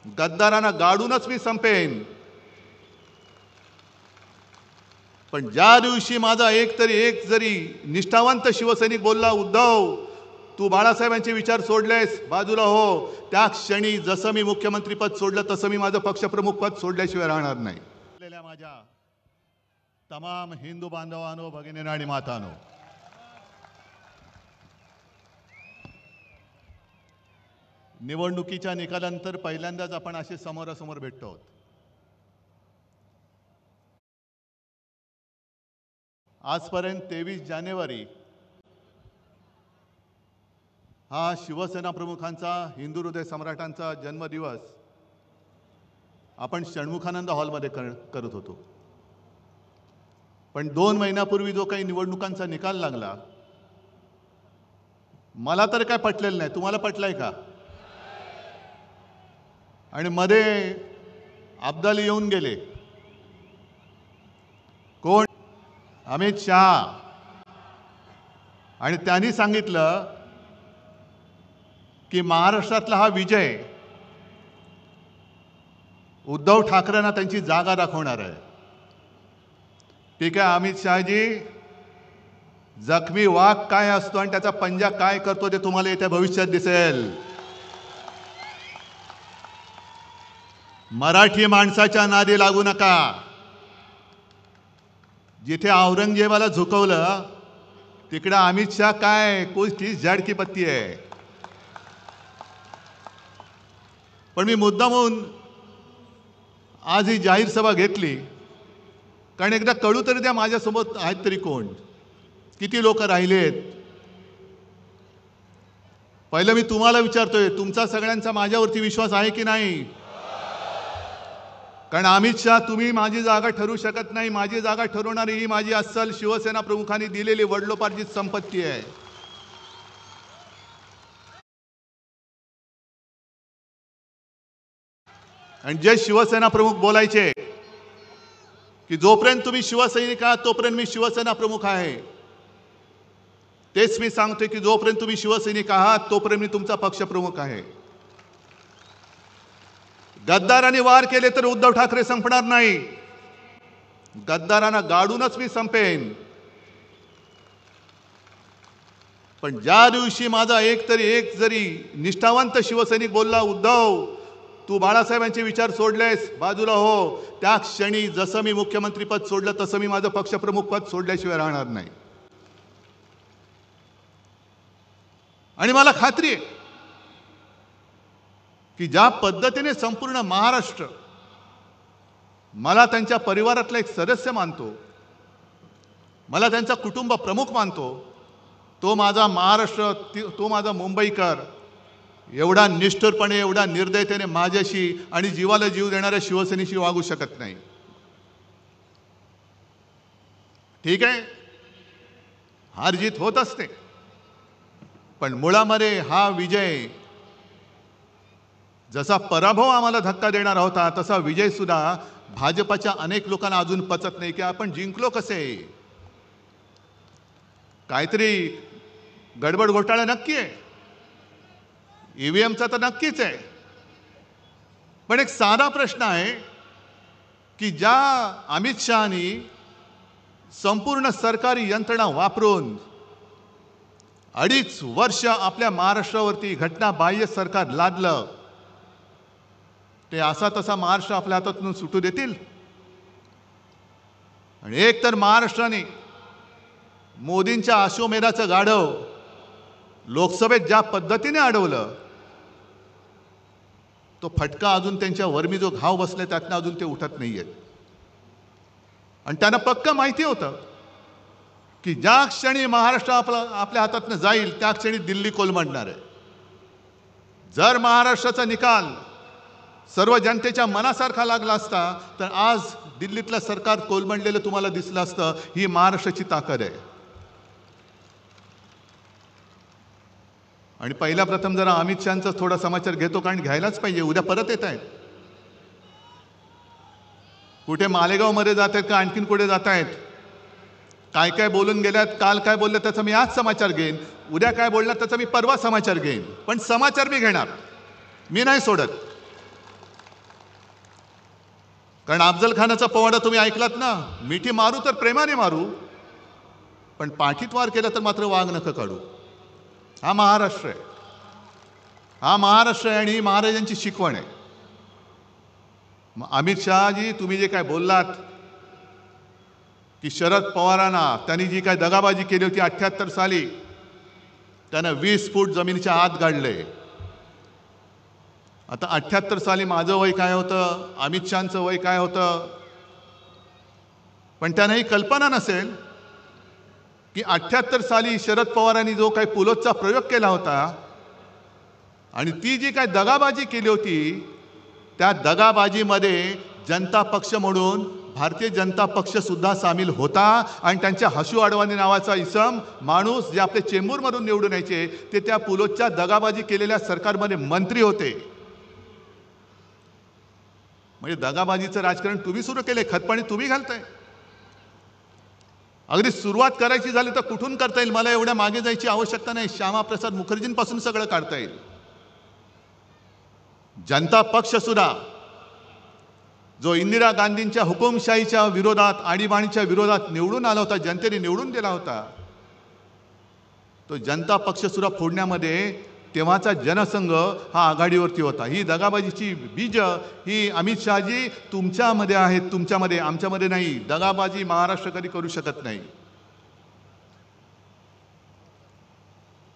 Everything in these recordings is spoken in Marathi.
गद्दारांना गाडूनच मी संपेन। पण ज्या दिवशी माझा एक जरी निष्ठावंत शिवसैनिक बोलला, उद्धव तू बाळासाहेबांचे विचार सोडलेस, बाजूला हो, त्या क्षणी जसं मी मुख्यमंत्रीपद सोडलं तसं मी माझं पक्षप्रमुख पद सोडल्याशिवाय राहणार नाही। माझ्या तमाम हिंदू बांधवांनो, भगिनींनो आणि मातांनो, निवडणुकीच्या निकालानंतर पहिल्यांदाच आपण असे समोरासमोर भेटतो आहोत। आजपर्यंत 23 जानेवारी हा शिवसेना प्रमुखांचा, हिंदू हृदय सम्राटांचा जन्मदिवस आपण षण्मुखानंद हॉलमध्ये करत होतो। पण 2 महिन्यापूर्वी जो काही निवडणुकांचा निकाल लागला, मला तर काय पटलेलं नाही, तुम्हाला पटलाय का? आणि मध्ये अब्दाली येऊन गेले, कोण? अमित शाह, आणि त्यांनी सांगितलं की महाराष्ट्रातला हा विजय उद्धव ठाकरेंना त्यांची जागा दाखवणार आहे। ठीक आहे अमित शहाजी, जखमी वाघ काय असतो आणि त्याचा पंजा काय करतो ते तुम्हाला येत्या भविष्यात दिसेल। मराठी माणसाच्या नादी लागू नका। जिथे औरंगजेबाला झुकवलं तिकडे अमित शाह काय कोणती झाड की पत्ती आहे। पण मी मुद्दामून आज ही जाहीर सभा घेतली कारण एकदा कळू तरी द्या माझ्यासोबत आहेत तरी कोण, किती लोक राहिलेत। पहिलं मी तुम्हाला विचारतोय, तुमचा सगळ्यांचा माझ्यावरती विश्वास आहे की नाही? कारण अमित शाह, तुम्ही माझी जागा ठरवू शकत नाही, माझी जागा ठरवणारी ही माझी अस्सल शिवसेना प्रमुखांनी दिलेली वडिलोपार्जित संपत्ती आहे। आणि जे शिवसेना प्रमुख बोलायचे की जोपर्यंत तुम्ही शिवसैनिक आहात तोपर्यंत मी शिवसेना प्रमुख आहे, तेच मी सांगतोय की जोपर्यंत तुम्ही शिवसैनिक आहात तोपर्यंत मी तुमचा पक्षप्रमुख आहे। गद्दारांनी वार केले तर उद्धव ठाकरे संपणार नाही, गद्दारांना गाडूनच मी संपेन। पण ज्या दिवशी माझा एक जरी निष्ठावंत शिवसैनिक बोलला, उद्धव तू बाळासाहेबांचे विचार सोडलेस, बाजूला हो, त्या क्षणी जसं मी मुख्यमंत्रीपद सोडलं तसं मी माझं पक्षप्रमुख पद सोडल्याशिवाय राहणार नाही। आणि मला खात्री आहे की ज्या पद्धतीने संपूर्ण महाराष्ट्र मला त्यांच्या परिवारातला एक सदस्य मानतो, मला त्यांचा कुटुंब प्रमुख मानतो, तो माझा महाराष्ट्र, तो माझा मुंबईकर एवढा निष्ठुरपणे, एवढा निर्दयतेने माझ्याशी आणि जीवाला जीव देणाऱ्या शिवसेनेशी वागू शकत नाही। ठीक आहे, हार जीत होत असते, पण मुळामध्ये हा विजय, जसा पराभव आम्हाला धक्का देणारा होता तसा विजय सुद्धा भाजपच्या अनेक लोकांना अजून पचत नाही की आपण जिंकलो कसे। काहीतरी गडबड घोटाळा नक्की आहे, ईव्हीएमचा तर नक्कीच आहे, पण एक साधा प्रश्न आहे की ज्या अमित शहानी संपूर्ण सरकारी यंत्रणा वापरून 2.5 वर्ष आपल्या महाराष्ट्रावरती घटनाबाह्य सरकार लादलं, ते असा तसा महाराष्ट्र आपल्या हातातून सुटू देतील? आणि एक तर महाराष्ट्राने मोदींच्या अश्वमेधाचं गाढव लोकसभेत ज्या पद्धतीने अडवलं, तो फटका अजून त्यांच्या वर्मी जो घाव बसले त्यातनं अजून ते उठत नाहीयेत। आणि त्यांना पक्क माहिती होतं की ज्या क्षणी महाराष्ट्र आपल्या हातातनं जाईल त्या क्षणी दिल्ली कोलमडणार आहे। जर महाराष्ट्राचा निकाल सर्व जनतेच्या मनासारखा लागला असता तर आज दिल्लीतलं सरकार कोलमडलेलं तुम्हाला दिसलं असतं। ही महाराष्ट्राची ताकद आहे। आणि पहिला प्रथम जरा अमित शहांचा थोडा समाचार घेतो, कारण घ्यायलाच पाहिजे, उद्या परत येत आहेत। कुठे मालेगावमध्ये जात आहेत का आणखीन कुठे जात आहेत, काय काय बोलून गेल्यात, काल काय बोलले त्याचा मी आज समाचार घेईन, उद्या काय बोलणार त्याचा मी परवा समाचार घेईन, पण समाचार मी घेणार, मी नाही सोडत। कारण अफजल खानाचा पोवाडा तुम्ही ऐकलात ना, मिठी मारू तर प्रेमाने मारू, पण पाठीत वार केला तर मात्र वाघ नखं काढू. हा महाराष्ट्र आहे, हा महाराष्ट्र आहे आणि ही महाराजांची शिकवण आहे. अमित शहाजी, तुम्ही जे काय बोललात की शरद पवारांना त्यांनी जी काय दगाबाजी केली होती 78 साली, त्यानं 20 फूट जमिनीच्या आत गाडले. आता 78 साली माझं वय काय होतं, अमित शहाचं वय काय होतं, पण त्यांना ही कल्पना नसेल की 78 साली शरद पवारांनी जो काही पुलोदचा प्रयोग केला होता आणि ती जी काय दगाबाजी केली होती, त्या दगाबाजीमध्ये जनता पक्ष म्हणून भारतीय जनता पक्ष सुद्धा सामील होता. आणि त्यांच्या हसू अडवाणी नावाचा इसम माणूस जे आपले चेंबूरमधून निवडून यायचे, ते त्या पुलोदच्या दगाबाजी केलेल्या सरकारमध्ये मंत्री होते. म्हणजे दगाबाजीचं राजकारण तुम्ही सुरू केले, खतपाणी तुम्ही घालताय. अगदी सुरुवात करायची झाली तर कुठून करता येईल, मला एवढ्या मागे जायची आवश्यकता नाही. श्यामाप्रसाद मुखर्जींपासून सगळं काढता येईल. जनता पक्ष सुद्धा जो इंदिरा गांधींच्या हुकुमशाहीच्या विरोधात, आणीबाणीच्या विरोधात निवडून आला होता, जनतेने निवडून दिला होता, तो जनता पक्ष सुद्धा फोडण्यामध्ये तेव्हाचा जनसंघ हा आघाडीवरती होता. ही दगाबाजीची बीज ही अमित शहाजी तुमच्यामध्ये आहेत, तुमच्यामध्ये, आमच्यामध्ये नाही. दगाबाजी महाराष्ट्र कधी करू शकत नाही.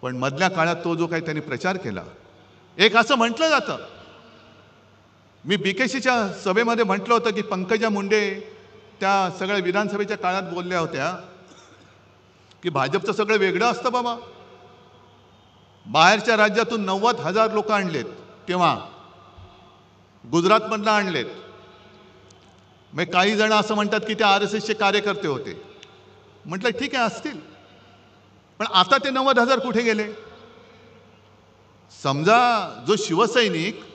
पण मधल्या काळात तो जो काही त्यांनी प्रचार केला, एक असं म्हटलं जातं, मी बीकेसीच्या सभेमध्ये म्हटलं होतं की पंकजा मुंडे त्या सगळ्या विधानसभेच्या काळात बोलल्या होत्या की भाजपचं सगळं वेगळं असतं बाबा, बाहेरच्या राज्यातून 90,000 लोक आणलेत, तेव्हा गुजरातमधनं आणलेत. मग काही जण असं म्हणतात की ते RSSचे कार्यकर्ते होते. म्हटलं ठीक आहे असतील, पण आता ते 90,000 कुठे गेले? समजा जो शिवसैनिक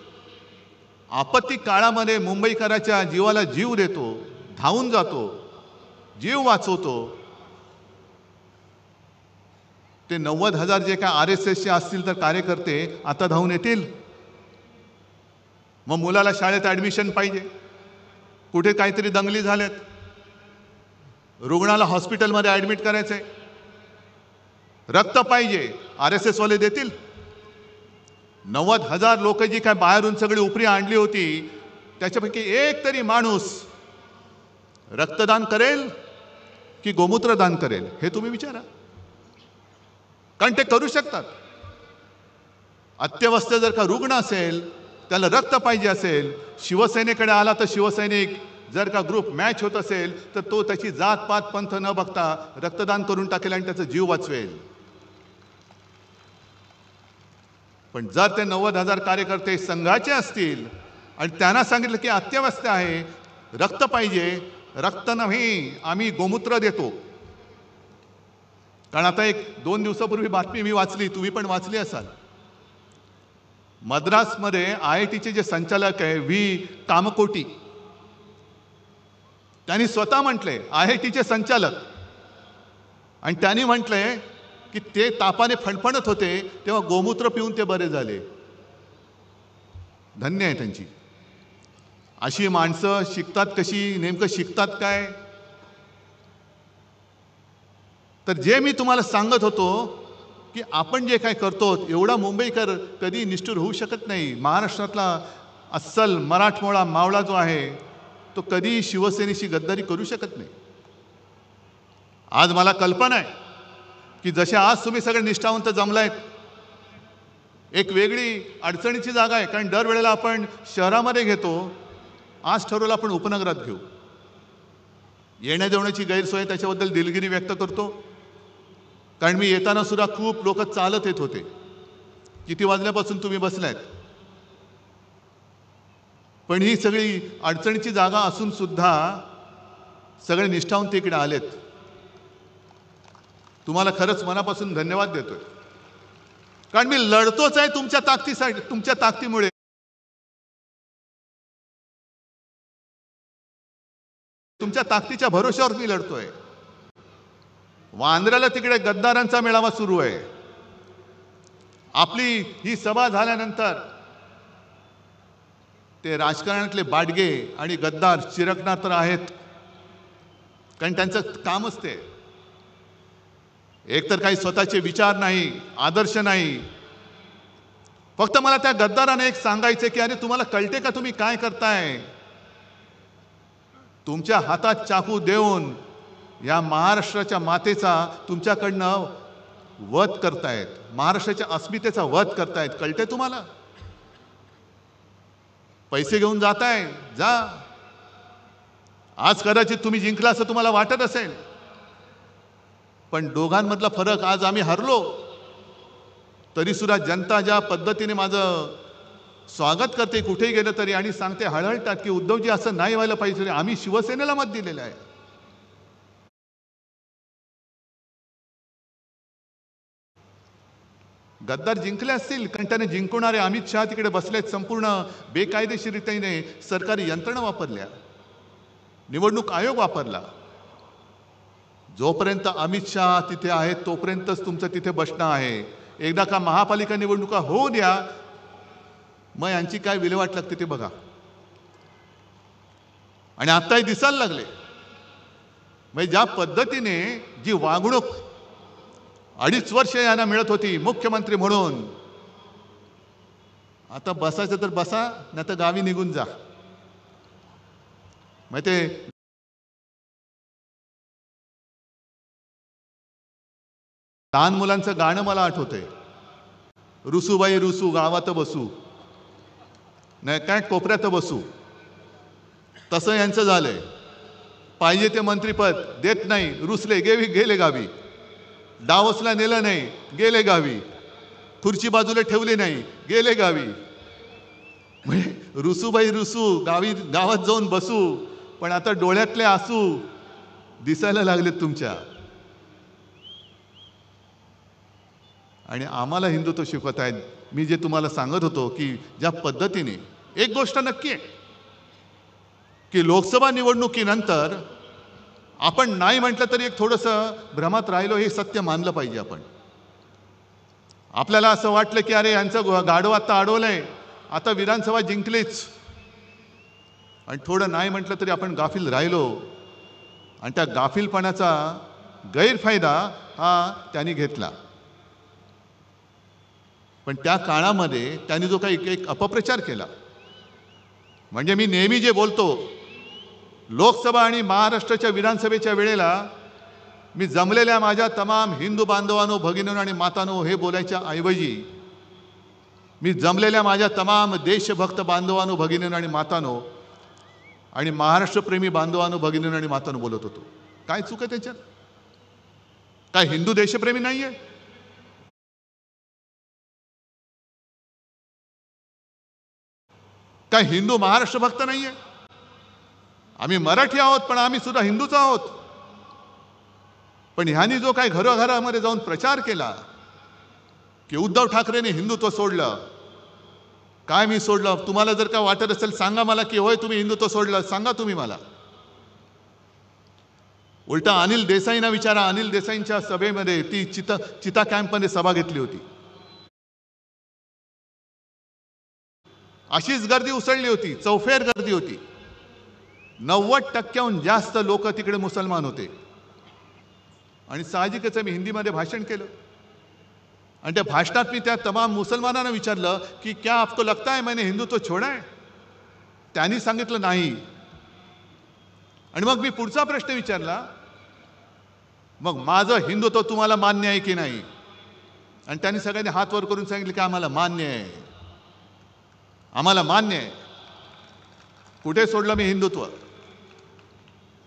आपत्ती काळामध्ये मुंबईकराच्या जीवाला जीव देतो, धावून जातो, जीव वाचवतो, ते 90,000 जे काय RSSचे असतील तर कार्यकर्ते आता धावून येतील? मग मुलाला शाळेत ॲडमिशन पाहिजे, कुठे काहीतरी दंगली झाल्यात, रुग्णाला हॉस्पिटलमध्ये ॲडमिट करायचंय, रक्त पाहिजे, RSS वाले देतील? 90,000 लोक जी काय बाहेरून सगळी उपरी आणली होती, त्याच्यापैकी एक तरी माणूस रक्तदान करेल की गोमूत्रदान करेल, हे तुम्ही विचारा. कारण ते करू शकतात. अत्यवस्थ जर का रुग्ण असेल, त्याला रक्त पाहिजे असेल, शिवसेनेकडे आला तर शिवसैनिक जर का ग्रुप मॅच होत असेल तर तो त्याची जात पात पंथ न बघता रक्तदान करून टाकेल आणि त्याचा जीव वाचवेल. पण जर ते 90,000 कार्यकर्ते संघाचे असतील आणि त्यांना सांगितलं की अत्यवस्थ आहे, रक्त पाहिजे, रक्त नाही आम्ही गोमूत्र देतो. कारण आता 1-2 दिवसापूर्वी बातमी मी वाचली, तुम्ही पण वाचली असाल, मद्रासमध्ये IITचे जे संचालक आहे व्ही कामकोटी, त्यांनी स्वतः म्हटले, IITचे संचालक, आणि त्यांनी म्हटलंय की ते तापाने फणफणत होते तेव्हा गोमूत्र पिऊन ते बरे झाले. धन्य आहे त्यांची. अशी माणसं शिकतात कशी, नेमकं शिकतात काय? तर जे मी तुम्हाला सांगत होतो की आपण जे काय करतो, एवढा मुंबईकर कधी निष्ठुर होऊ शकत नाही. महाराष्ट्रातला अस्सल मराठमोळा मावळा जो आहे तो कधी शिवसेनेशी गद्दारी करू शकत नाही. आज मला कल्पना आहे की जसे आज तुम्ही सगळे निष्ठावंत जमलायत, एक वेगळी अडचणीची जागा आहे. कारण दरवेळेला आपण शहरामध्ये घेतो, आज ठरवलं आपण उपनगरात घेऊ. येण्या जेवण्याची गैरसोय, त्याच्याबद्दल दिलगिरी व्यक्त करतो. कारण मी येताना सुद्धा खूप लोक चालत येत होते. किती वाजल्यापासून तुम्ही बसलायत? पण ही सगळी अडचणीची जागा असून सुद्धा सगळे निष्ठावंत इकडे आलेत. तुम्हाला खरंच मनापासून धन्यवाद देतोय. कारण मी लढतोच आहे तुमच्या ताकदीसाठी, तुमच्या ताकदीमुळे. तुमच्या ताकदीच्या भरोश्यावर मी लढतोय. वांद्र्याला तिकडे गद्दारांचा मेळावा सुरू आहे. आपली ही सभा झाल्यानंतर ते राजकारणातले बाडगे आणि गद्दार चिरकणार तर आहेत, कारण त्यांचं कामच ते. एकतर काही स्वतःचे विचार नाही, आदर्श नाही. फक्त मला त्या गद्दाराने एक सांगायचे की अरे तुम्हाला कळते का तुम्ही काय करताय? तुमच्या हातात चाकू देऊन या महाराष्ट्राच्या मातेचा तुमच्याकडनं वध करतायत, महाराष्ट्राच्या अस्मितेचा वध करतायत. कळते तुम्हाला? पैसे घेऊन जाताय, जा. आज कदाचित तुम्ही जिंकला असं तुम्हाला वाटत असेल, पण दोघांमधला फरक, आज आम्ही हरलो तरी सुद्धा जनता ज्या पद्धतीने माझं स्वागत करते कुठेही गेलं तरी, आणि सांगते हळहळतात की उद्धवजी असं नाही व्हायला पाहिजे, आम्ही शिवसेनेला मत दिलेलं आहे. गद्दार जिंकले असतील, कारण त्याने जिंकवणारे अमित शहा तिकडे बसलेत, संपूर्ण बेकायदेशीररित्याने सरकारी यंत्रणा वापरल्या, निवडणूक आयोग वापरला. जोपर्यंत अमित शहा तिथे आहेत तोपर्यंतच तुमचं तिथे बसणं आहे. एकदा का महापालिका निवडणुका होऊ द्या, मग यांची काय विल्हेवाट लागते ते बघा. आणि आत्ताही दिसायला लागले. म्हणजे ज्या पद्धतीने जी वागणूक 2.5 वर्ष यांना मिळत होती मुख्यमंत्री म्हणून, आता बसायचं तर बसा, नाही तर गावी निघून जा. मग ते लहान मुलांचं गाणं मला आठवतंय, रुसूबाई रुसू गावात बसू, नाही काय कोपऱ्यात बसू. तसं यांचं झालंय. पाहिजे ते मंत्रीपद देत नाही, रुसले, गेले गावी. डावसला नेलं नाही, गेले गावी. खुर्ची बाजूला ठेवली नाही, गेले गावी. म्हणजे रुसूबाई रुसू, गावात जाऊन बसू. पण आता डोळ्यातले आसू दिसायला लागलेत तुमच्या. आणि आम्हाला हिंदुत्व शिकवत आहेत. मी जे तुम्हाला सांगत होतो की ज्या पद्धतीने, एक गोष्ट नक्की आहे की लोकसभा निवडणुकीनंतर आपण नाही म्हटलं तरी एक थोडंसं भ्रमात राहिलो, हे सत्य मानलं पाहिजे आपण. आपल्याला असं वाटलं की अरे यांचं गाढव आता अडवलंय, आता विधानसभा जिंकलीच, आणि थोडं नाही म्हटलं तरी आपण गाफील राहिलो. आणि त्या गाफीलपणाचा गैरफायदा हा त्यांनी घेतला. पण त्या काळामध्ये त्यांनी जो काही एक अपप्रचार केला, म्हणजे मी नेहमी जे बोलतो, लोकसभा आणि महाराष्ट्राच्या विधानसभेच्या वेळेला मी जमलेल्या माझ्या तमाम हिंदू बांधवांनो, भगिनींनो आणि मातांनो हे बोलायच्या ऐवजी मी जमलेल्या माझ्या तमाम देशभक्त बांधवांनो, भगिनींनो आणि मातांनो आणि महाराष्ट्रप्रेमी बांधवांनो, भगिनींनो आणि मातांनो बोलत होतो. काय चूक आहे त्याच्यात? काय हिंदू देशप्रेमी नाहीये? काय हिंदू महाराष्ट्र भक्त नाहीये? आम्ही मराठी आहोत, पण आम्ही सुद्धा हिंदूच आहोत. पण ह्यांनी जो काय घरोघरामध्ये जाऊन प्रचार केला की उद्धव ठाकरेंनी हिंदुत्व सोडलं, काय मी सोडलं? तुम्हाला जर का वाटत असेल सांगा मला की होय तुम्ही हिंदुत्व सोडलं, सांगा तुम्ही मला. उलटा अनिल देसाईंना विचारा, अनिल देसाईंच्या सभेमध्ये ती चिता कॅम्पमध्ये सभा घेतली होती, अशीच गर्दी उसळली होती, चौफेर गर्दी होती. 90% जास्त लोक तिकडे मुसलमान होते. आणि साहजिकच मी हिंदीमध्ये भाषण केलं, आणि त्या भाषणात मी त्या तमाम मुसलमानांना विचारलं की क्या आपको लगता है मैंने हिंदुत्व छोड़ा है? त्यांनी सांगितलं नाही. आणि मग मी पुढचा प्रश्न विचारला, मग माझं हिंदुत्व तुम्हाला मान्य आहे की नाही? आणि त्यांनी सगळ्यांनी हात वर करून सांगितलं की आम्हाला मान्य आहे, आम्हाला मान्य आहे. कुठे सोडलं मी हिंदुत्व?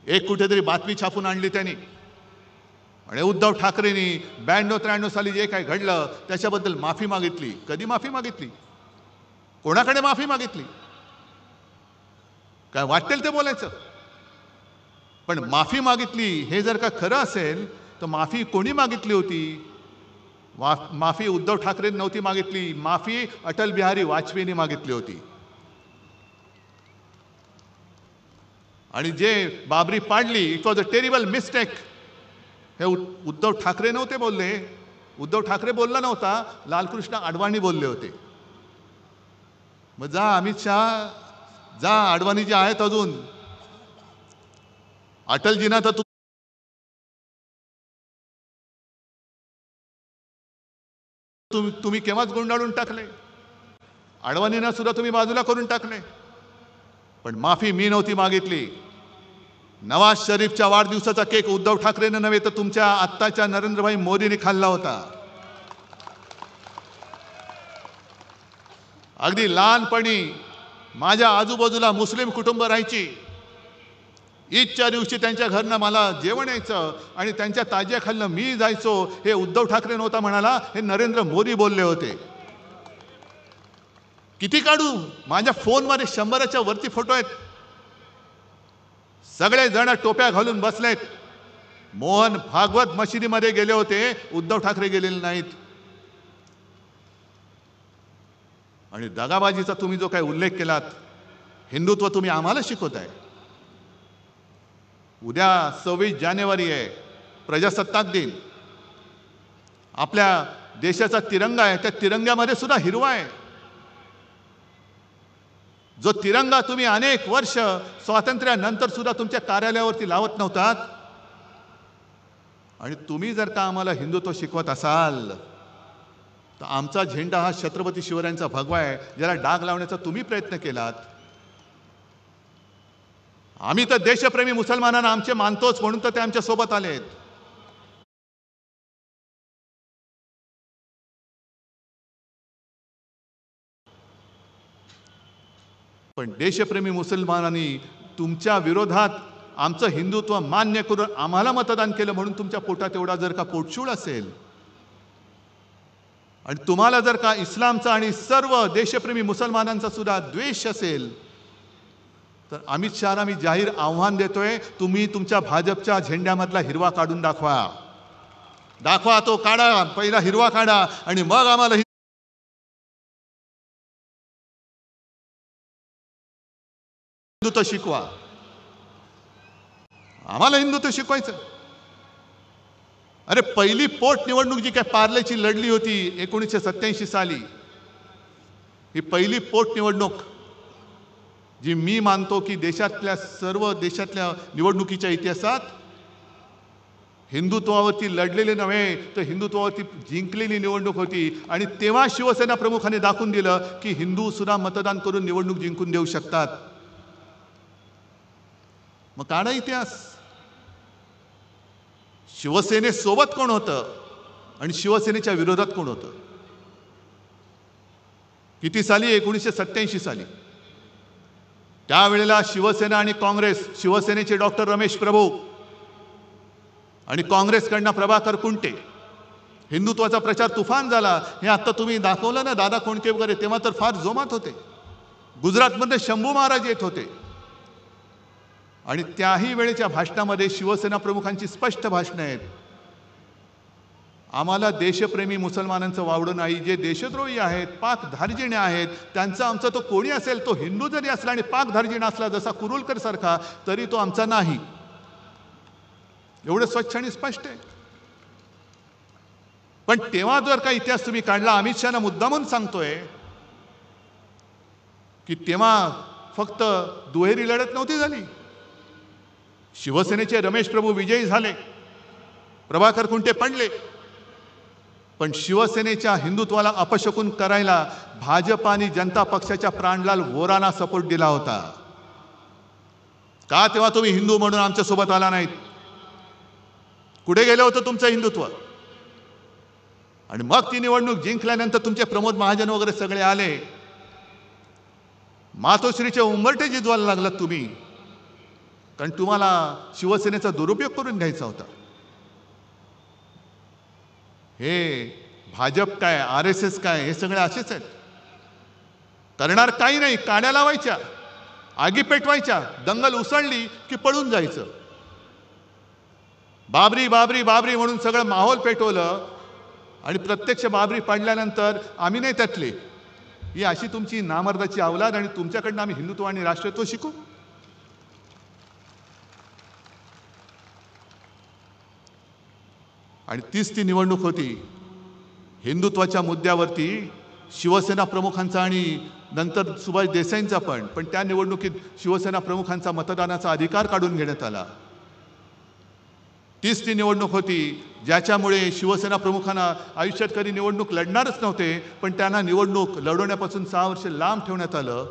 एक कुठेतरी बातमी छापून आणली त्यांनी, आणि उद्धव ठाकरेंनी 92-93 साली जे काय घडलं त्याच्याबद्दल माफी मागितली. कधी माफी मागितली? कोणाकडे माफी मागितली? काय वाटेल ते बोलायचं. पण माफी मागितली हे जर का खरं असेल तर माफी कोणी मागितली होती? माफी उद्धव ठाकरेंनी नव्हती मागितली, माफी अटल बिहारी वाजपेयींनी मागितली होती. आणि जे बाबरी पाडली, it was a terrible mistake, हे उद्धव ठाकरे नव्हते बोलले. उद्धव ठाकरे बोलला नव्हता, लालकृष्ण अडवाणी बोलले होते. मग जा अमित शहा जा, अडवाणीजी आहेत अजून, अटलजींना तर तुम्ही केव्हाच गुंडाळून टाकले, अडवाणींना सुद्धा तुम्ही बाजूला करून टाकले. पण माफी मी नव्हती मागितली. नवाज शरीफच्या वाढदिवसाचा केक उद्धव ठाकरेंना नव्हे तर तुमच्या आत्ताच्या नरेंद्रभाई मोदींनी खाल्ला होता. अगदी लहानपणी माझ्या आजूबाजूला मुस्लिम कुटुंब राहायची. ईदच्या दिवशी त्यांच्या घरनं मला जेवण यायचं आणि त्यांच्या ताज्याखालनं मी जायचो. हे उद्धव ठाकरे नव्हता म्हणाला, हे नरेंद्र मोदी बोलले होते. किती काढू, माझ्या फोनमध्ये 100च्या वरती फोटो आहेत. सगळे जण टोप्या घालून बसलेत. मोहन भागवत मशिदीमध्ये गेले होते, उद्धव ठाकरे गेलेले नाहीत. आणि दगाबाजीचा तुम्ही जो काही उल्लेख केलात, हिंदुत्व तुम्ही आम्हाला शिकवताय. उद्या 26 जानेवारी आहे, प्रजासत्ताक दिन. आपल्या देशाचा तिरंगा आहे, त्या तिरंग्यामध्ये सुद्धा हिरवा आहे. जो तिरंगा तुम्ही अनेक वर्ष स्वातंत्र्यानंतर सुद्धा तुमच्या कार्यालयावरती लावत नव्हतात. आणि तुम्ही जर का आम्हाला हिंदुत्व शिकवत असाल तर आमचा झेंडा हा छत्रपती शिवरायांचा भगवा आहे, ज्याला डाग लावण्याचा तुम्ही प्रयत्न केलात. आम्ही तर देशप्रेमी मुसलमानांना आमचे मानतोच म्हणून तर ते आमच्या सोबत आलेत. पण देशप्रेमी मुसलमानांनी तुमच्या विरोधात आमचं हिंदुत्व मान्य करून आम्हाला मतदान केलं म्हणून तुमच्या पोटात एवढा जर का पोटशूळ असेल आणि तुम्हाला जर का इस्लामचा आणि सर्व देशप्रेमी मुसलमानांचा सुद्धा द्वेष असेल तर अमित शहाला मी जाहीर आव्हान देतोय, तुम्ही तुमच्या भाजपच्या झेंड्यामधला हिरवा काढून दाखवा. तो काढा, पहिला हिरवा काढा आणि मग आम्हाला हिंदुत्व शिकवा. आम्हाला हिंदुत्व शिकवायचं. अरे पहिली पोट निवडणूक जी काय पार्लेची लढली होती 1987 साली, ही पहिली पोट निवडणूक जी मी मानतो की सर्व देशातल्या निवडणुकीच्या इतिहासात हिंदुत्वावरती लढलेले नव्हे तर हिंदुत्वावरती जिंकलेली निवडणूक होती. आणि तेव्हा शिवसेना प्रमुखांनी दाखवून दिलं की हिंदू सुद्धा मतदान करून निवडणूक जिंकून देऊ शकतात. मग काढा इतिहास. शिवसेनेसोबत कोण होतं आणि शिवसेनेच्या विरोधात कोण होतं? किती साली? 1987 साली. त्यावेळेला शिवसेना आणि काँग्रेस, शिवसेनेचे डॉक्टर रमेश प्रभू आणि काँग्रेसकडनं प्रभाकर कुंटे, हिंदुत्वाचा प्रचार तुफान झाला. हे आता तुम्ही दाखवलं ना, दादा कोंडके वगैरे, तेव्हा तर फार जोमात होते. गुजरातमध्ये शंभू महाराज येत होते. आणि त्याही वेळेच्या भाषणामध्ये शिवसेना प्रमुखांची स्पष्ट भाषणं आहेत. आम्हाला देशप्रेमी मुसलमानांचं वावडं नाही. जे देशद्रोही आहेत, पाकधार्जिणे आहेत, त्यांचा आमचा तो कोणी असेल, तो हिंदू जरी असला आणि पाकधार्जिण असला जसा कुरुलकर सारखा, तरी तो आमचा नाही. एवढं स्वच्छ आणि स्पष्ट आहे. पण तेव्हा जर का इतिहास तुम्ही काढला, अमित शहाना मुद्दामून सांगतोय की तेव्हा फक्त दुहेरी लढत नव्हती झाली. शिवसेनेचे रमेश प्रभू विजयी झाले, प्रभाकर कुंटे पडले, पण शिवसेनेच्या हिंदुत्वाला अपशकुन करायला भाजप आणि जनता पक्षाच्या प्राणलाल वोरांना सपोर्ट दिला होता. का तेव्हा तुम्ही हिंदू म्हणून आमच्या सोबत आला नाहीत? कुठे गेलं होतं तुमचं हिंदुत्व? आणि मग ती निवडणूक जिंकल्यानंतर तुमचे प्रमोद महाजन वगैरे सगळे आले. मातोश्रीचे उंबरठे जिजवायला लागलात तुम्ही, कारण तुम्हाला शिवसेनेचा दुरुपयोग करून घ्यायचा होता. हे भाजप काय, RSS काय, हे सगळे असेच आहेत. करणार काही नाही, काड्या लावायच्या, आगी पेटवायच्या, दंगल उसळली की पळून जायचं. बाबरी बाबरी बाबरी म्हणून सगळं माहोल पेटवलं आणि प्रत्यक्ष बाबरी पडल्यानंतर आम्ही नाही त्यातले. ही अशी तुमची नामर्दाची अवलाद आणि तुमच्याकडनं आम्ही हिंदुत्व आणि राष्ट्रत्व शिकू? आणि तीच ती निवडणूक होती. हिंदुत्वाच्या मुद्द्यावरती शिवसेना प्रमुखांचा आणि नंतर सुभाष देसाईंचा पण त्या निवडणुकीत शिवसेना प्रमुखांचा मतदानाचा अधिकार काढून घेण्यात आला. तीच ती निवडणूक होती ज्याच्यामुळे शिवसेना प्रमुखांना आयुष्यात कधी निवडणूक लढणारच नव्हते, पण त्यांना निवडणूक लढवण्यापासून 6 वर्ष लांब ठेवण्यात आलं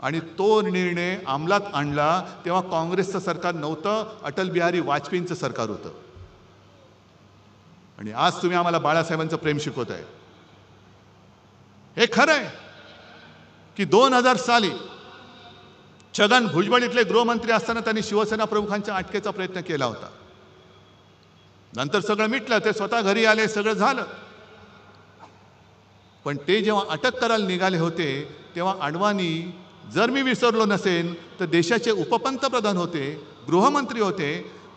आणि तो निर्णय अंमलात आणला तेव्हा काँग्रेसचं सरकार नव्हतं, अटल बिहारी वाजपेयींचं सरकार होतं. आणि आज तुम्ही आम्हाला बाळासाहेबांचं प्रेम शिकवताय. हे खरं आहे की 2000 साली छगन भुजबळ इथले गृहमंत्री असताना त्यांनी शिवसेना प्रमुखांच्या अटकेचा प्रयत्न केला होता. नंतर सगळं मिटलं, ते स्वतः घरी आले, सगळं झालं. पण ते जेव्हा अटक करायला निघाले होते तेव्हा अडवाणी, जर मी विसरलो नसेन तर देशाचे उपपंतप्रधान होते, गृहमंत्री होते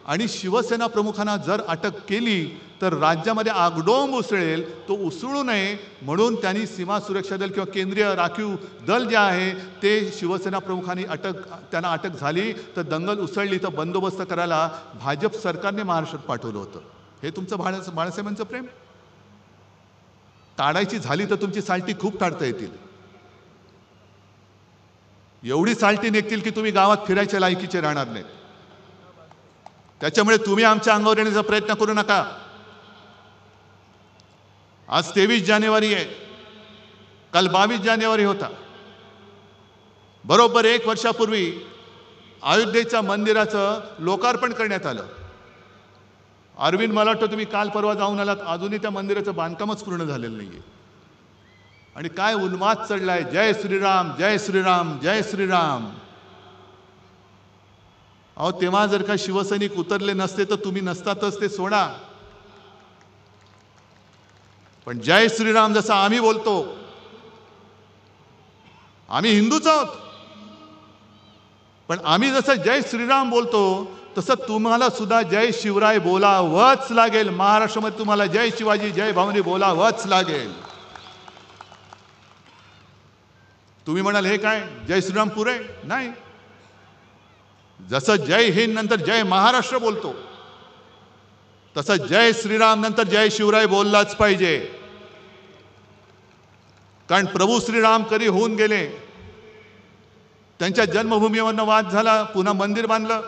आणि शिवसेना प्रमुखांना जर अटक केली तर राज्यामध्ये आगडोंब उसळेल, तो उसळू नये म्हणून त्यांनी सीमा सुरक्षा दल किंवा केंद्रीय राखीव दल जे आहे ते शिवसेना प्रमुखांनी त्यांना अटक झाली तर दंगल उसळली तर बंदोबस्त करायला भाजप सरकारने महाराष्ट्रात पाठवलं होतं. हे तुमचं बाळासाहेबांचं प्रेम. ताडायची झाली तर तुमची साल्टी खूप ताडता येतील. एवढी साल्टी निघतील की तुम्ही गावात फिरायच्या लायकीचे राहणार नाहीत. त्याच्यामुळे तुम्ही आमच्या अंगावर येण्याचा प्रयत्न करू नका. आज 23 जानेवारी आहे, काल 22 जानेवारी होता. बरोबर 1 वर्षापूर्वी अयोध्येच्या मंदिराचं लोकार्पण करण्यात आलं. अरविंद, मला वाटतं तुम्ही काल परवा जाऊन आलात, अजूनही त्या मंदिराचं बांधकामच पूर्ण झालेलं नाहीये. आणि काय उन्माद चढलाय, जय श्रीराम जय श्रीराम जय श्रीराम. अहो, तेव्हा जर का शिवसैनिक उतरले नसते तर तुम्ही नसतातच, ते सोडा. पण जय श्रीराम जसं आम्ही बोलतो, आम्ही हिंदूच आहोत, पण आम्ही जसं जय श्रीराम बोलतो तसं तुम्हाला सुद्धा जय शिवराय बोलावंच लागेल. महाराष्ट्रामध्ये तुम्हाला जय शिवाजी जय भवानी बोलावंच लागेल. तुम्ही म्हणाल हे काय जय श्रीराम पुरे नाही. जसं जय हिंद नंतर जय महाराष्ट्र बोलतो तसं जय श्रीराम नंतर जय शिवराय बोललाच पाहिजे. कारण प्रभू श्रीराम कधी होऊन गेले, त्यांच्या जन्मभूमीवरनं वाद झाला, पुन्हा मंदिर बांधलं,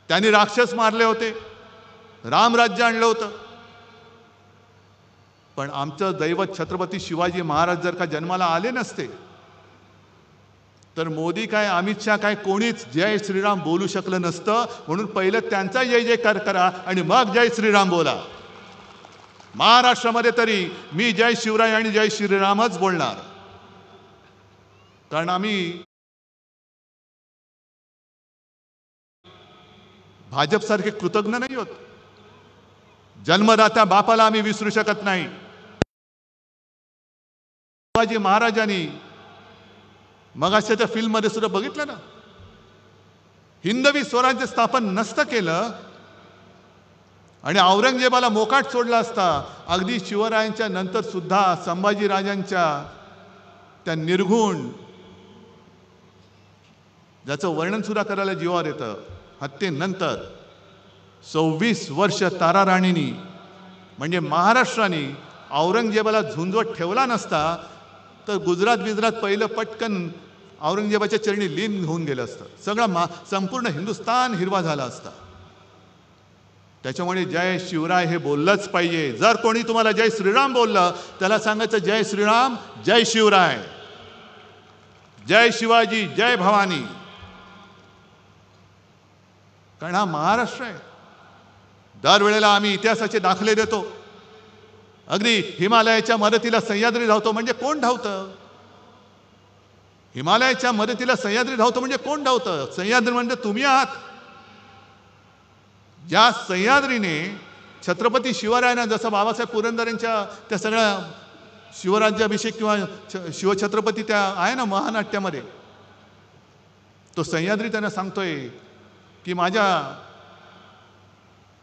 त्यांनी राक्षस मारले होते, रामराज्य आणलं होतं. पण आमचं दैवत छत्रपती शिवाजी महाराज जर का जन्माला आले नसते तर मोदी काय, अमित शहा काय, कोणीच जय श्रीराम बोलू शकलं नसतं. म्हणून पहिलं त्यांचा जय जयकार करा आणि मग जय श्रीराम बोला. महाराष्ट्रामध्ये तरी मी जय शिवराय आणि जय श्रीरामच बोलणार, कारण आम्ही भाजपसारखे कृतज्ञ नाही होत. जन्मदात्या बापाला आम्ही विसरू शकत नाही. शिवाजी महाराजांनी मग त्या फिल्ममध्ये सुद्धा बघितलं ना, हिंदवी स्वराज्य स्थापन नसतं केलं आणि औरंगजेबाला मोकाट सोडला असता. अगदी शिवरायांच्या नंतर सुद्धा संभाजीराजांच्या त्या निर्घुण, ज्याचं वर्णन सुद्धा करायला जीवावर येतं, हत्येनंतर 26 वर्ष ताराराणींनी म्हणजे महाराष्ट्राने औरंगजेबाला झुंजवत ठेवला नसता तर गुजरात पहिलं पटकन औरंगजेबाच्या चरणी लीन होऊन गेलं असतं. सगळं संपूर्ण हिंदुस्तान हिरवा झाला असता. त्याच्यामुळे जय शिवराय हे बोललंच पाहिजे. जर कोणी तुम्हाला जय श्रीराम बोललं त्याला सांगायचं जय श्रीराम जय शिवराय, जय शिवाजी जय भवानी. कारण हा महाराष्ट्र आहे. दरवेळेला आम्ही इतिहासाचे दाखले देतो. अगदी हिमालयाच्या मदतीला सह्याद्री धावतो म्हणजे कोण धावतं? हिमालयाच्या मदतीला सह्याद्री धावतो म्हणजे कोण धावतं? सह्याद्री म्हणजे तुम्ही आहात. ज्या सह्याद्रीने छत्रपती शिवरायांना, जसं बाबासाहेब पुरंदरेंच्या त्या सगळ्या शिवराज्याभिषेक किंवा शिवछत्रपती त्या आहे ना महानाट्यामध्ये, तो सह्याद्री त्यांना सांगतोय की माझ्या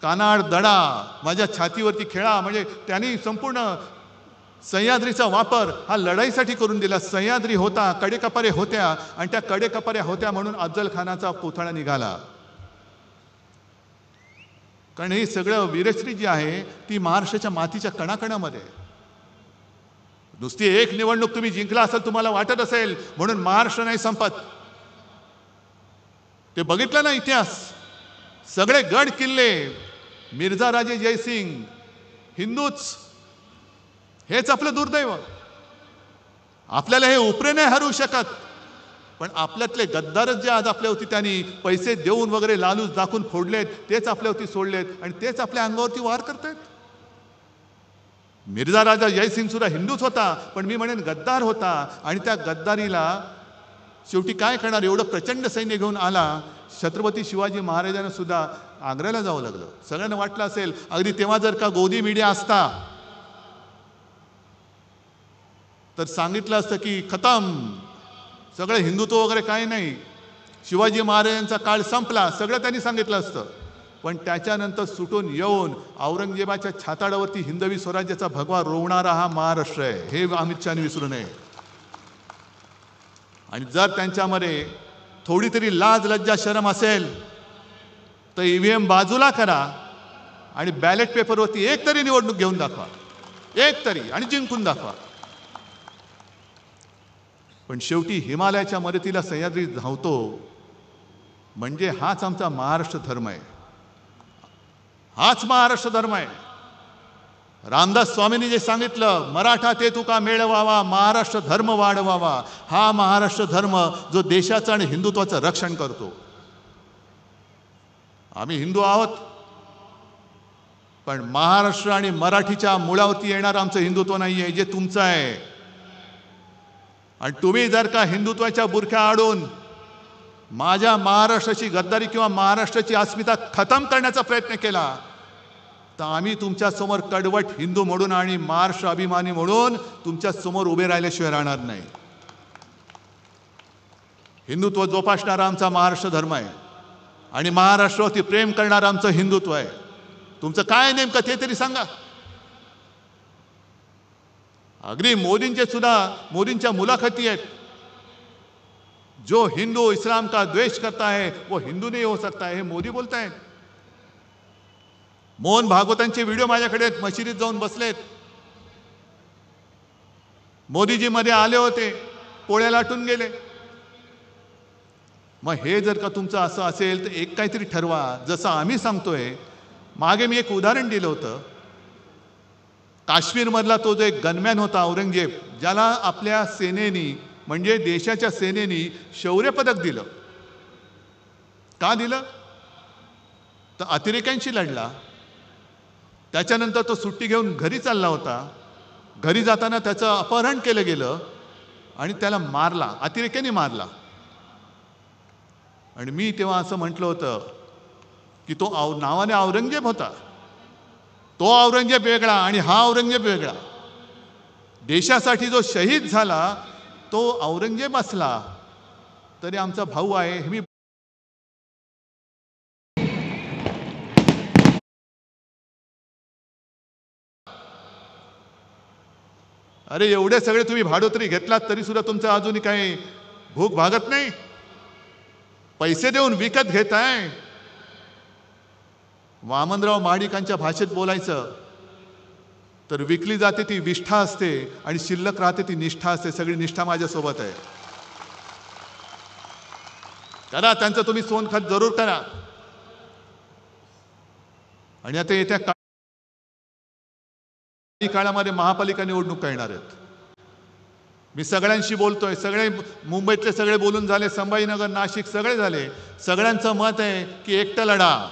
कानाड दडा, माझ्या छातीवरती खेळा. म्हणजे त्यांनी संपूर्ण सह्याद्रीचा वापर हा लढाईसाठी करून दिला. सह्याद्री होता, कडेकपारे होत्या आणि त्या कडेकपाऱ्या होत्या म्हणून अफजल खानाचा पुतळा निघाला. कारण हे सगळं वीरश्री जी आहे ती महाराष्ट्राच्या मातीच्या कणाकणामध्ये. नुसती एक निवडणूक तुम्ही जिंकला असेल तुम्हाला वाटत असेल म्हणून महाराष्ट्र नाही संपत. ते बघितलं ना इतिहास, सगळे गड किल्ले मिर्झा राजे जयसिंग हिंदूच, हेच आपलं दुर्दैव. आपल्याला हे उपरे नाही हरवू शकत, पण आपल्यातले गद्दारच जे आज आपल्यावरती त्यांनी पैसे देऊन वगैरे लालूच दाखवून फोडलेत, तेच आपल्यावरती सोडलेत आणि तेच आपल्या अंगावरती वार करतायत. मिर्झा राजा जयसिंग सुद्धा हिंदूच होता, पण मी म्हणेन गद्दार होता. आणि त्या गद्दारीला शेवटी काय करणार, एवढं प्रचंड सैन्य घेऊन आला. छत्रपती शिवाजी महाराजांना सुद्धा आग्र्याला जावं लागलं. सगळ्यांना वाटलं असेल अगदी तेव्हा जर का गोदी मीडिया असता तर सांगितलं असतं की खतम, सगळं हिंदुत्व वगैरे काही नाही, शिवाजी महाराजांचा काळ संपला, सगळं त्यांनी सांगितलं असतं. पण त्याच्यानंतर सुटून येऊन औरंगजेबाच्या छाताडावरती हिंदवी स्वराज्याचा भगवा रोवणारा हा महाराष्ट्र आहे, हे अमित शहाने विसरू नये. आणि जर त्यांच्यामध्ये थोडी तरी लाज लज्जा शरम असेल तर ईव्हीएम बाजूला करा आणि बॅलेट पेपरवरती एक तरी निवडणूक घेऊन दाखवा, एक तरी, आणि जिंकून दाखवा. पण शेवटी हिमालयाच्या मदतीला सह्याद्री धावतो म्हणजे हाच आमचा महाराष्ट्र धर्म आहे, हाच महाराष्ट्र धर्म आहे. रामदास स्वामींनी जे सांगितलं, मराठा ते तुका मेळवावा, महाराष्ट्र धर्म वाढवावा, हा महाराष्ट्र धर्म जो देशाचं आणि हिंदुत्वाचं रक्षण करतो. आम्ही हिंदू आहोत, पण महाराष्ट्र आणि मराठीच्या मुळावरती येणार आमचं हिंदुत्व नाही आहे, जे तुमचं आहे. आणि तुम्ही जर का हिंदुत्वाच्या बुरख्या आडून माझ्या महाराष्ट्राची गद्दारी किंवा महाराष्ट्राची अस्मिता खतम करण्याचा प्रयत्न केला तर आम्ही तुमच्या समोर कडवट हिंदू म्हणून आणि महाराष्ट्र अभिमानी म्हणून तुमच्या समोर उभे राहिल्याशिवाय राहणार नाही. हिंदुत्व जोपासणारा आमचा महाराष्ट्र धर्म आहे आणि महाराष्ट्रावरती प्रेम करणारं आमचं हिंदुत्व आहे. तुमचं काय नेमकं ते तरी सांगा. अगदी मोदींच्या मुलाखती आहेत, जो हिंदू इस्लाम का द्वेष करता है वो हिंदू नहीं हो सकता है, हे मोदी बोलतायत. मोहन भागवतांचे व्हिडिओ माझ्याकडे आहेत, मशिदीत जाऊन बसलेत. मोदीजी मध्ये आले होते, पोळ्या लाटून गेले. मग हे जर का तुमचं असं असेल तर एक काहीतरी ठरवा, जसं आम्ही सांगतोय. मागे मी एक उदाहरण दिलं होतं, काश्मीरमधला तो जो एक गनमॅन होता औरंगजेब, ज्याला आपल्या सेनेनी म्हणजे देशाच्या सेनेनी शौर्य पदक दिलं. का दिलं तर अतिरेक्यांशी लढला. त्याच्यानंतर तो सुट्टी घेऊन घरी चालला होता. घरी जाताना त्याचं अपहरण केलं गेलं आणि त्याला मारला, अतिरेक्यांनी मारला. आणि मी तेव्हा असं म्हटलं होतं की तो नावाने औरंगजेब होता, तो औरंगजेब वेगळा आणि हा औरंगजेब वेगळा. देशासाठी जो शहीद झाला तो औरंगजेब असला तरी आमचा भाऊ आहे. हे मी अरे एवढे सगळे तुम्ही भाडोत्री घेतलात तरी सुद्धा तुमचं अजूनही काही भूक भागत नाही. पैसे देऊन विकत घेताय. वामनराव महाडिकांच्या भाषेत बोलायचं तर विकली जाते ती विष्ठा असते आणि शिल्लक राहते ती निष्ठा असते. सगळी निष्ठा माझ्यासोबत आहे. करा त्यांचं तुम्ही सोनखत जरूर करा. आणि आता येत्या काळामध्ये महापालिका निवडणूक येणार आहेत. मी सगळ्यांशी बोलतोय, सगळे मुंबईतले सगळे बोलून झाले, संभाजीनगर नाशिक सगळे झाले. सगळ्यांचं मत आहे की एकटं लढा.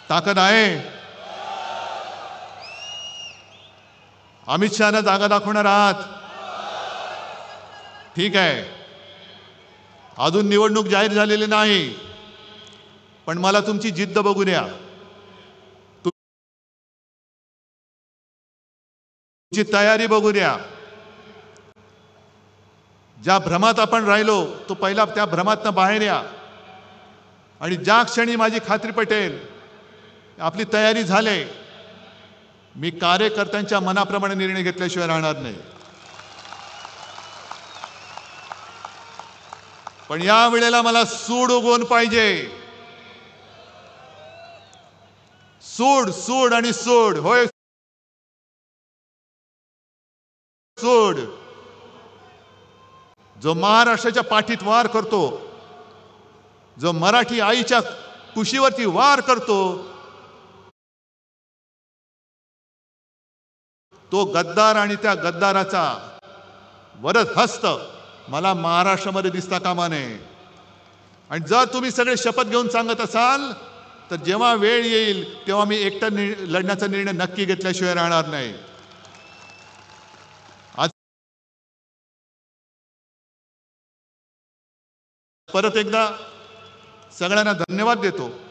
ताकद आहे. अमित शहाना जागा दाखवणार आहात, ठीक आहे. अजून निवडणूक जाहीर झालेली नाही, पण मला तुमची जिद्द बघू द्या, तुमची तयारी बघू द्या. ज्या भ्रमात आपण राहिलो तो पहिला त्या भ्रमातनं बाहेर या. आणि ज्या क्षणी माझी खात्री पटेल आपली तयारी झाले, मी कार्यकर्त्यांच्या मनाप्रमाणे निर्णय घेतल्याशिवाय राहणार नाही. पण या वेळेला मला सूड उगवून पाहिजे. सूड सूड आणि सूड. होय, सूड. जो महाराष्ट्राच्या पाठीत वार करतो, जो मराठी आईच्या कुशीवरती वार करतो, तो गद्दार आणि त्या गद्दाराचा वरद हस्त मला महाराष्ट्रामध्ये दिसता कामा नये. आणि जर तुम्ही सगळे शपथ घेऊन सांगत असाल तर जेव्हा वेळ येईल तेव्हा मी एकटा लढण्याचा निर्णय नक्की घेतल्याशिवाय राहणार नाही. आज परत एकदा सगळ्यांना धन्यवाद देतो.